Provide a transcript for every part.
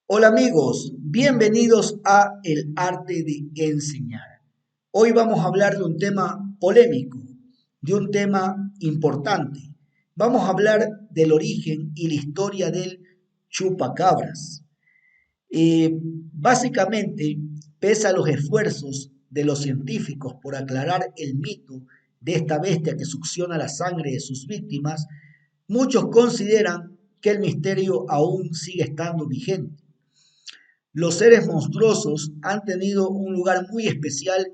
Hola amigos, bienvenidos a El Arte de Enseñar. Hoy vamos a hablar de un tema polémico, de un tema importante. Vamos a hablar del origen y la historia del chupacabras. Básicamente, pese a los esfuerzos de los científicos por aclarar el mito de esta bestia que succiona la sangre de sus víctimas, muchos consideran que el misterio aún sigue estando vigente. Los seres monstruosos han tenido un lugar muy especial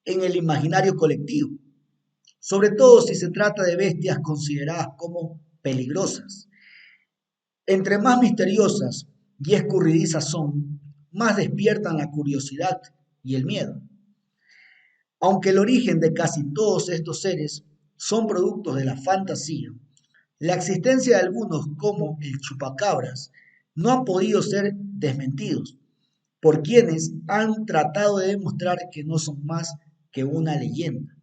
en el imaginario colectivo, sobre todo si se trata de bestias consideradas como peligrosas. Entre más misteriosas y escurridizas son, más despiertan la curiosidad y el miedo. Aunque el origen de casi todos estos seres son productos de la fantasía, la existencia de algunos como el chupacabras no han podido ser desmentidos por quienes han tratado de demostrar que no son más que una leyenda.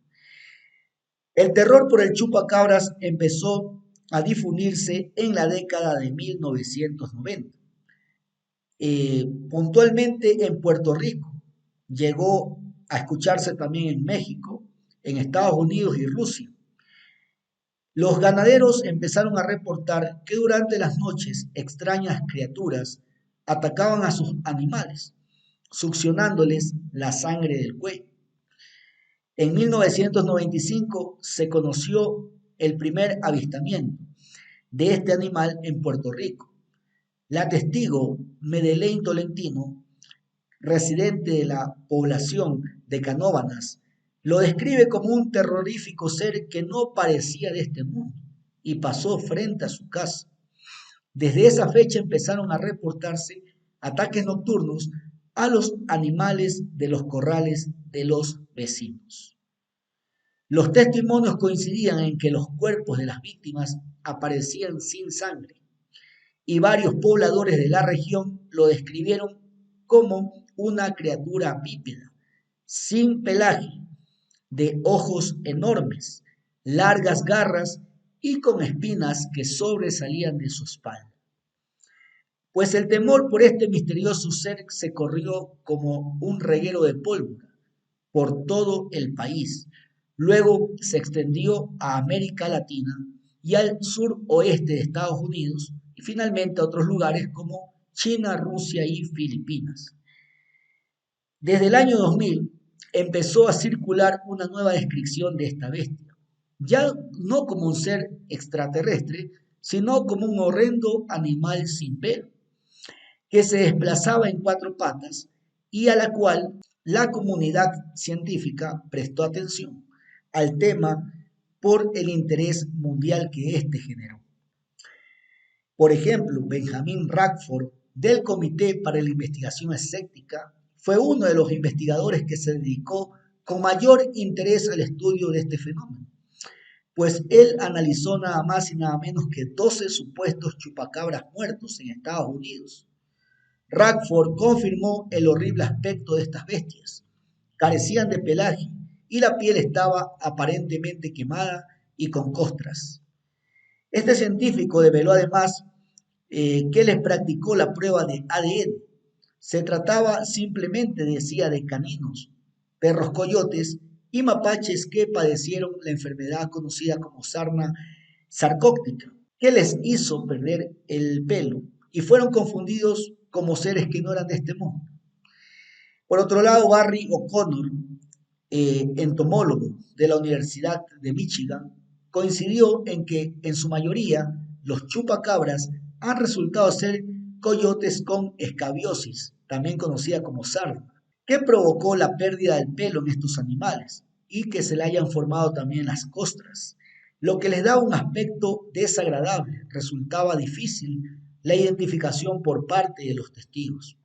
El terror por el chupacabras empezó a difundirse en la década de 1990, puntualmente en Puerto Rico. Llegó a escucharse también en México, en Estados Unidos y Rusia. Los ganaderos empezaron a reportar que durante las noches extrañas criaturas atacaban a sus animales, succionándoles la sangre del cuello. En 1995 se conoció el primer avistamiento de este animal en Puerto Rico. La testigo Medellín Tolentino, residente de la población de Canóvanas, lo describe como un terrorífico ser que no parecía de este mundo y pasó frente a su casa. Desde esa fecha empezaron a reportarse ataques nocturnos a los animales de los corrales de los vecinos. Los testimonios coincidían en que los cuerpos de las víctimas aparecían sin sangre y varios pobladores de la región lo describieron como una criatura bípeda, sin pelaje, de ojos enormes, largas garras y con espinas que sobresalían de su espalda. Pues el temor por este misterioso ser se corrió como un reguero de pólvora por todo el país. Luego se extendió a América Latina y al suroeste de Estados Unidos y finalmente a otros lugares como China, Rusia y Filipinas. Desde el año 2000 empezó a circular una nueva descripción de esta bestia, ya no como un ser extraterrestre, sino como un horrendo animal sin pelo que se desplazaba en cuatro patas y a la cual la comunidad científica prestó atención al tema por el interés mundial que éste generó. Por ejemplo, Benjamin Radford, del Comité para la Investigación Escéptica, fue uno de los investigadores que se dedicó con mayor interés al estudio de este fenómeno, pues él analizó nada más y nada menos que 12 supuestos chupacabras muertos en Estados Unidos. Radford confirmó el horrible aspecto de estas bestias. Carecían de pelaje y la piel estaba aparentemente quemada y con costras. Este científico develó además que les practicó la prueba de ADN. Se trataba simplemente, decía, de caninos, perros coyotes y mapaches que padecieron la enfermedad conocida como sarna sarcóptica, que les hizo perder el pelo y fueron confundidos como seres que no eran de este mundo. Por otro lado, Barry O'Connor, entomólogo de la Universidad de Michigan, coincidió en que en su mayoría los chupacabras han resultado ser coyotes con escabiosis, también conocida como sarna, que provocó la pérdida del pelo en estos animales y que se le hayan formado también las costras, lo que les daba un aspecto desagradable. Resultaba difícil la identificación por parte de los testigos.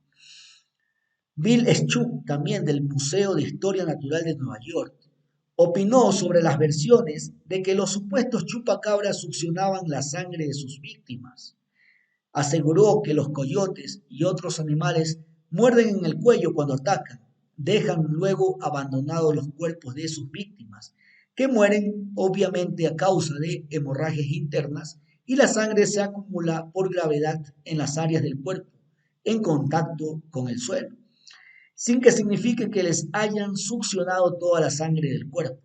Bill Schuch, también del Museo de Historia Natural de Nueva York, opinó sobre las versiones de que los supuestos chupacabras succionaban la sangre de sus víctimas. Aseguró que los coyotes y otros animales muerden en el cuello cuando atacan, dejan luego abandonados los cuerpos de sus víctimas, que mueren obviamente a causa de hemorragias internas y la sangre se acumula por gravedad en las áreas del cuerpo en contacto con el suelo, sin que signifique que les hayan succionado toda la sangre del cuerpo.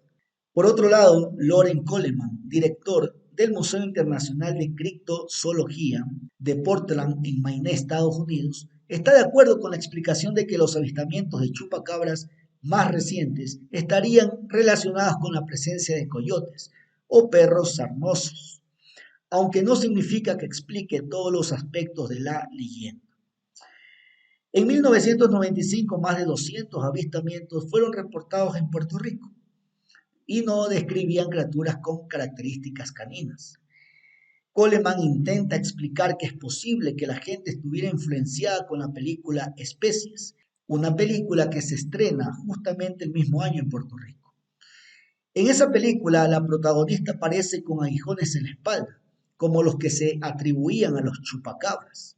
Por otro lado, Loren Coleman, director del Museo Internacional de Criptozoología de Portland, en Maine, Estados Unidos, está de acuerdo con la explicación de que los avistamientos de chupacabras más recientes estarían relacionados con la presencia de coyotes o perros sarnosos, aunque no significa que explique todos los aspectos de la leyenda. En 1995, más de 200 avistamientos fueron reportados en Puerto Rico y no describían criaturas con características caninas. Coleman intenta explicar que es posible que la gente estuviera influenciada con la película Especies, una película que se estrena justamente el mismo año en Puerto Rico. En esa película, la protagonista aparece con aguijones en la espalda, como los que se atribuían a los chupacabras.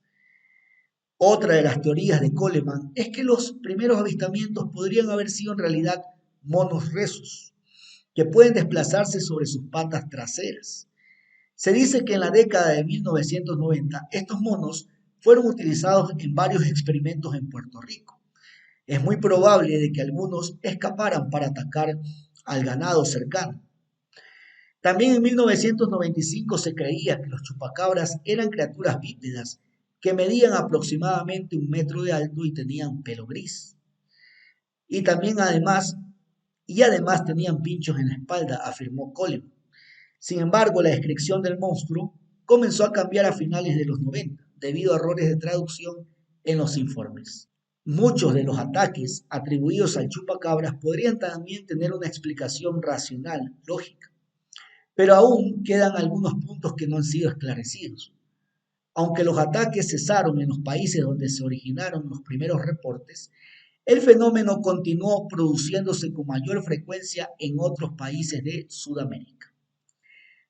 Otra de las teorías de Coleman es que los primeros avistamientos podrían haber sido en realidad monos rezos, que pueden desplazarse sobre sus patas traseras. Se dice que en la década de 1990 estos monos fueron utilizados en varios experimentos en Puerto Rico. Es muy probable de que algunos escaparan para atacar al ganado cercano. También en 1995 se creía que los chupacabras eran criaturas bípedas que medían aproximadamente 1 metro de alto y tenían pelo gris. Y además tenían pinchos en la espalda, afirmó Coleman. Sin embargo, la descripción del monstruo comenzó a cambiar a finales de los 90 debido a errores de traducción en los informes. Muchos de los ataques atribuidos al chupacabras podrían también tener una explicación racional, lógica, pero aún quedan algunos puntos que no han sido esclarecidos. Aunque los ataques cesaron en los países donde se originaron los primeros reportes, el fenómeno continuó produciéndose con mayor frecuencia en otros países de Sudamérica.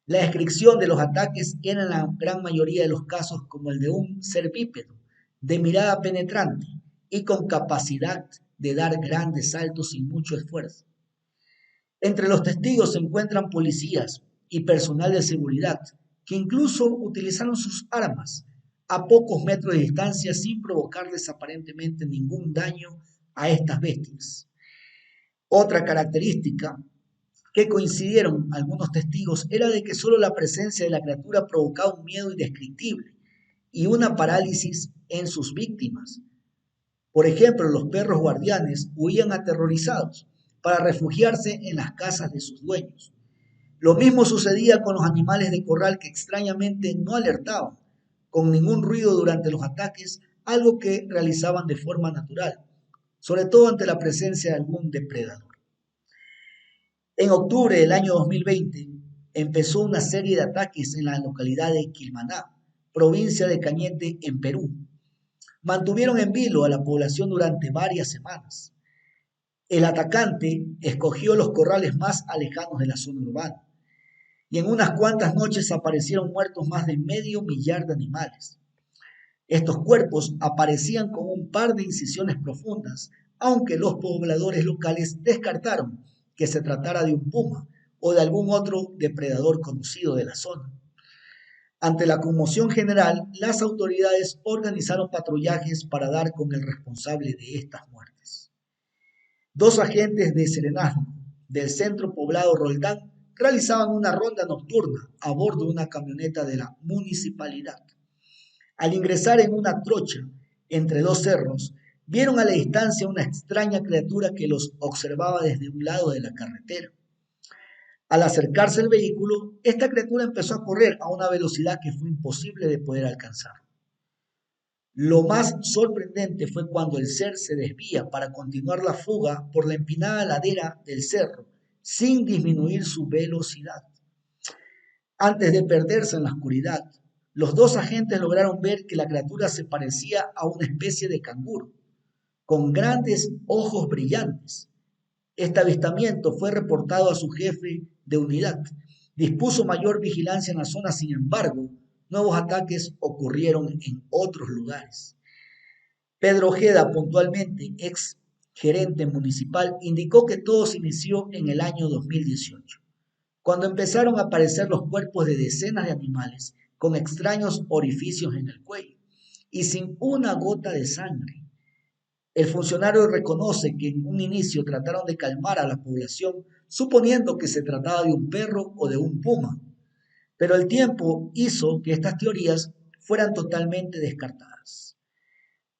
La descripción de los ataques era en la gran mayoría de los casos como el de un ser bípedo, de mirada penetrante y con capacidad de dar grandes saltos sin mucho esfuerzo. Entre los testigos se encuentran policías y personal de seguridad, que incluso utilizaron sus armas a pocos metros de distancia sin provocarles aparentemente ningún daño a estas bestias. Otra característica que coincidieron algunos testigos era de que solo la presencia de la criatura provocaba un miedo indescriptible y una parálisis en sus víctimas. Por ejemplo, los perros guardianes huían aterrorizados para refugiarse en las casas de sus dueños. Lo mismo sucedía con los animales de corral que extrañamente no alertaban con ningún ruido durante los ataques, algo que realizaban de forma natural, sobre todo ante la presencia de algún depredador. En octubre del año 2020 empezó una serie de ataques en la localidad de Quilmaná, provincia de Cañete, en Perú. Mantuvieron en vilo a la población durante varias semanas. El atacante escogió los corrales más alejados de la zona urbana y en unas cuantas noches aparecieron muertos más de 500.000 de animales. Estos cuerpos aparecían con un par de incisiones profundas, aunque los pobladores locales descartaron que se tratara de un puma o de algún otro depredador conocido de la zona. Ante la conmoción general, las autoridades organizaron patrullajes para dar con el responsable de estas muertes. 2 agentes de serenazgo del centro poblado Roldán realizaban una ronda nocturna a bordo de una camioneta de la municipalidad. Al ingresar en una trocha entre 2 cerros, vieron a la distancia una extraña criatura que los observaba desde un lado de la carretera. Al acercarse el vehículo, esta criatura empezó a correr a una velocidad que fue imposible de poder alcanzar. Lo más sorprendente fue cuando el ser se desvía para continuar la fuga por la empinada ladera del cerro, sin disminuir su velocidad. Antes de perderse en la oscuridad, los 2 agentes lograron ver que la criatura se parecía a una especie de canguro, con grandes ojos brillantes. Este avistamiento fue reportado a su jefe de unidad. Dispuso mayor vigilancia en la zona, sin embargo, nuevos ataques ocurrieron en otros lugares. Pedro Ojeda, puntualmente ex gerente municipal, indicó que todo se inició en el año 2018, cuando empezaron a aparecer los cuerpos de decenas de animales con extraños orificios en el cuello, y sin una gota de sangre. El funcionario reconoce que en un inicio trataron de calmar a la población, suponiendo que se trataba de un perro o de un puma, pero el tiempo hizo que estas teorías fueran totalmente descartadas.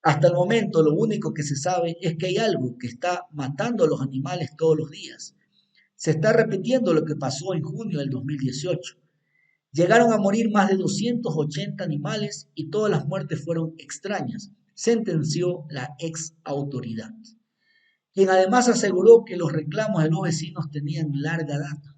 Hasta el momento lo único que se sabe es que hay algo que está matando a los animales todos los días. Se está repitiendo lo que pasó en junio del 2018. Llegaron a morir más de 280 animales y todas las muertes fueron extrañas, sentenció la ex autoridad, quien además aseguró que los reclamos de los vecinos tenían larga data.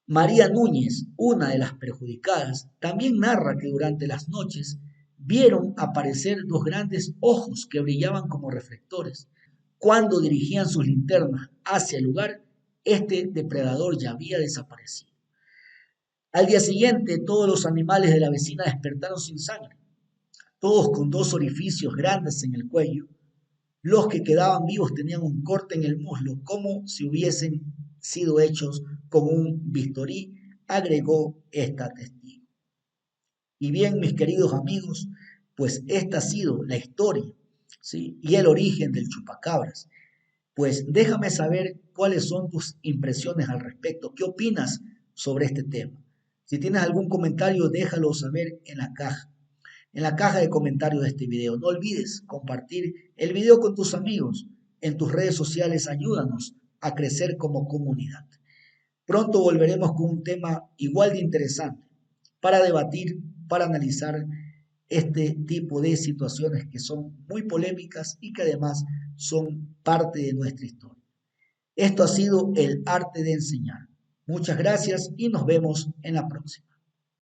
María Núñez, una de las perjudicadas, también narra que durante las noches vieron aparecer dos grandes ojos que brillaban como reflectores. Cuando dirigían sus linternas hacia el lugar, este depredador ya había desaparecido. Al día siguiente, todos los animales de la vecina despertaron sin sangre, todos con dos orificios grandes en el cuello. Los que quedaban vivos tenían un corte en el muslo, como si hubiesen sido hechos con un bisturí, agregó esta testigo. Y bien, mis queridos amigos, pues esta ha sido la historia, ¿sí? Y el origen del chupacabras. Pues déjame saber cuáles son tus impresiones al respecto, qué opinas sobre este tema. Si tienes algún comentario, déjalo saber en la caja de comentarios de este video. No olvides compartir el video con tus amigos en tus redes sociales. Ayúdanos a crecer como comunidad. Pronto volveremos con un tema igual de interesante para debatir, para analizar este tipo de situaciones que son muy polémicas y que además son parte de nuestra historia. Esto ha sido el arte de enseñar. Muchas gracias y nos vemos en la próxima.